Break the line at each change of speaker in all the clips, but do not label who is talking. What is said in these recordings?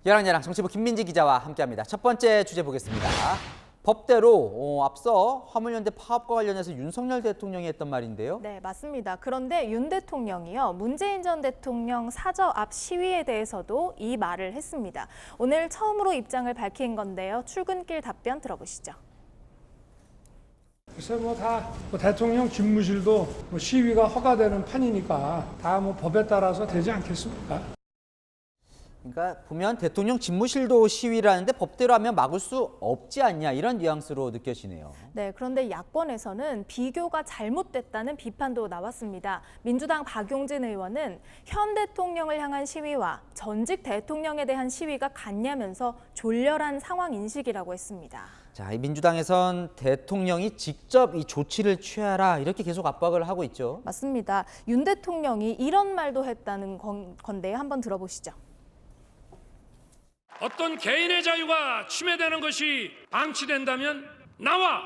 야랑야랑 정치부 김민지 기자와 함께합니다. 첫 번째 주제 보겠습니다. 법대로 앞서 화물연대 파업과 관련해서 윤석열 대통령이 했던 말인데요.
네, 맞습니다. 그런데 윤 대통령이요, 문재인 전 대통령 사저 앞 시위에 대해서도 이 말을 했습니다. 오늘 처음으로 입장을 밝힌 건데요. 출근길 답변 들어보시죠.
글쎄 대통령 집무실도 시위가 허가되는 판이니까 다 법에 따라서 되지 않겠습니까?
그러니까 보면 대통령 집무실도 시위를 하는데 법대로 하면 막을 수 없지 않냐 이런 뉘앙스로 느껴지네요.
네, 그런데 야권에서는 비교가 잘못됐다는 비판도 나왔습니다. 민주당 박용진 의원은 현 대통령을 향한 시위와 전직 대통령에 대한 시위가 같냐면서 졸렬한 상황 인식이라고 했습니다.
자, 이 민주당에선 대통령이 직접 이 조치를 취하라 이렇게 계속 압박을 하고 있죠.
맞습니다. 윤 대통령이 이런 말도 했다는 건데요. 한번 들어보시죠.
어떤 개인의 자유가 침해되는 것이 방치된다면 나와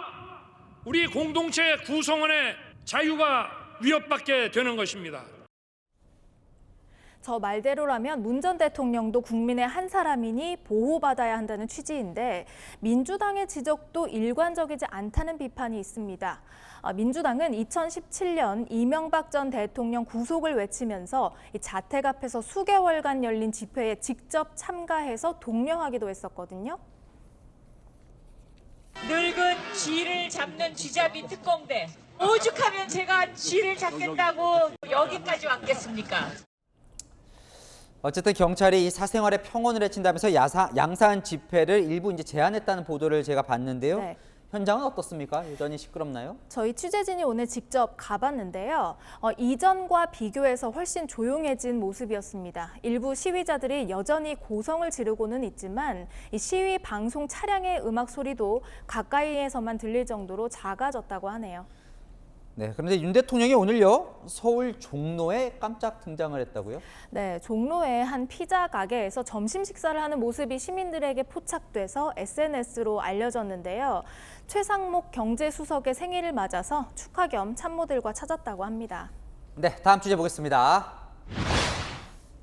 우리 공동체 구성원의 자유가 위협받게 되는 것입니다.
저 말대로라면 문 전 대통령도 국민의 한 사람이니 보호받아야 한다는 취지인데 민주당의 지적도 일관적이지 않다는 비판이 있습니다. 민주당은 2017년 이명박 전 대통령 구속을 외치면서 자택 앞에서 수개월간 열린 집회에 직접 참가해서 독려하기도 했었거든요.
늙은 쥐를 잡는 쥐잡이 특공대. 오죽하면 제가 쥐를 잡겠다고 여기까지 왔겠습니까?
어쨌든 경찰이 이 사생활의 평온을 해친다면서 양산 집회를 일부 이제 제한했다는 보도를 제가 봤는데요.
네.
현장은 어떻습니까? 여전히 시끄럽나요?
저희 취재진이 오늘 직접 가봤는데요. 이전과 비교해서 훨씬 조용해진 모습이었습니다. 일부 시위자들이 여전히 고성을 지르고는 있지만 이 시위 방송 차량의 음악 소리도 가까이에서만 들릴 정도로 작아졌다고 하네요.
네, 그런데 윤 대통령이 오늘요 서울 종로에 깜짝 등장을 했다고요?
네, 종로의 한 피자 가게에서 점심 식사를 하는 모습이 시민들에게 포착돼서 SNS로 알려졌는데요. 최상목 경제수석의 생일을 맞아서 축하 겸 참모들과 찾았다고 합니다.
네, 다음 주제 보겠습니다.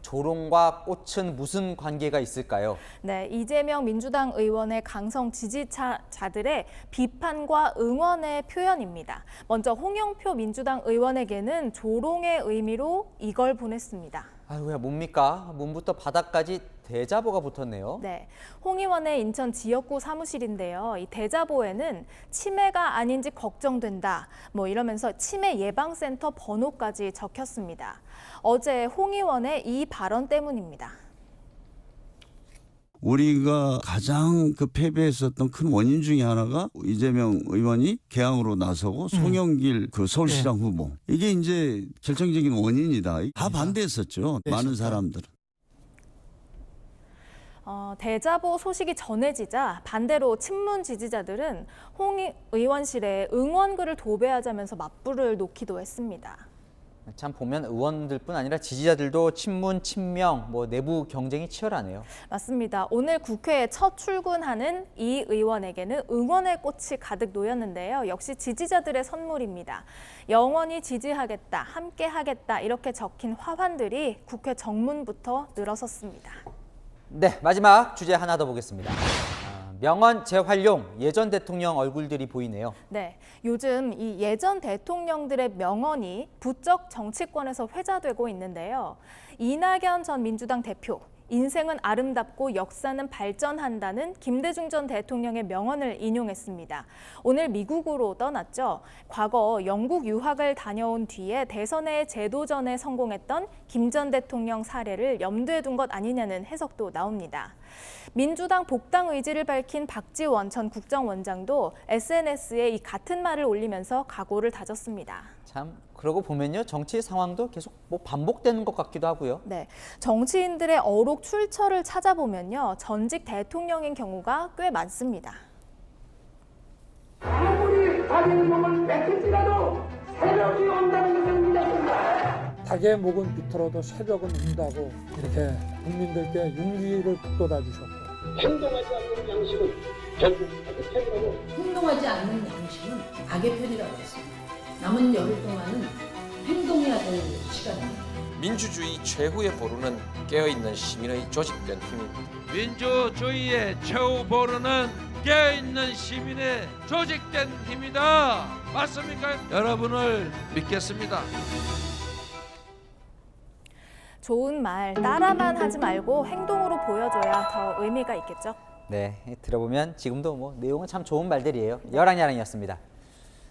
조롱과 꽃은 무슨 관계가 있을까요?
네, 이재명 민주당 의원의 강성 지지자들의 비판과 응원의 표현입니다. 먼저 홍영표 민주당 의원에게는 조롱의 의미로 이걸 보냈습니다.
아이고야, 뭡니까? 문부터 바닥까지 대자보가 붙었네요.
네, 홍 의원의 인천 지역구 사무실인데요. 이 대자보에는 치매가 아닌지 걱정된다. 이러면서 치매 예방센터 번호까지 적혔습니다. 어제 홍 의원의 이 발언 때문입니다.
우리가 가장 패배했었던 큰 원인 중에 하나가 이재명 의원이 개항으로 나서고 송영길 서울시장 후보. 이게 이제 결정적인 원인이다. 다 반대했었죠. 많은 사람들은.
대자보 소식이 전해지자 반대로 친문 지지자들은 홍 의원실에 응원글을 도배하자면서 맞불을 놓기도 했습니다.
참 보면 의원들뿐 아니라 지지자들도 친문, 친명, 내부 경쟁이 치열하네요.
맞습니다. 오늘 국회에 첫 출근하는 이 의원에게는 응원의 꽃이 가득 놓였는데요. 역시 지지자들의 선물입니다. 영원히 지지하겠다, 함께하겠다 이렇게 적힌 화환들이 국회 정문부터 늘어섰습니다.
네, 마지막 주제 하나 더 보겠습니다. 명언 재활용, 예전 대통령 얼굴들이 보이네요.
네, 요즘 이 예전 대통령들의 명언이 부쩍 정치권에서 회자되고 있는데요. 이낙연 전 민주당 대표, 인생은 아름답고 역사는 발전한다는 김대중 전 대통령의 명언을 인용했습니다. 오늘 미국으로 떠났죠. 과거 영국 유학을 다녀온 뒤에 대선의 재도전에 성공했던 김 전 대통령 사례를 염두에 둔 것 아니냐는 해석도 나옵니다. 민주당 복당 의지를 밝힌 박지원 전 국정원장도 SNS에 이 같은 말을 올리면서 각오를 다졌습니다.
참 그러고 보면요 정치 상황도 계속 반복되는 것 같기도 하고요.
네, 정치인들의 어록 출처를 찾아보면요 전직 대통령인 경우가 꽤 많습니다.
아무리 자기의 몸을 뺏길지라도 새벽이 온다는 것을 믿었습니다.
닭의 목은 비틀어도 새벽은 온다고 이렇게 국민들께 용기를 북돋아 주셨고,
행동하지 않는 양식은 결국 악의 편이라고.
행동하지 않는 양식은 악의 편이라고 했습니다. 남은 열흘 동안은 행동해야 될 시간입니다.
민주주의 최후의 보루는 깨어있는 시민의 조직된 힘입니다.
민주주의의 최후 보루는 깨어있는 시민의 조직된 힘이다. 맞습니까? 여러분을 믿겠습니다.
좋은 말 따라만 하지 말고 행동으로 보여줘야 더 의미가 있겠죠.
네, 들어보면 지금도 뭐 내용은 참 좋은 말들이에요. 여랑야랑이었습니다.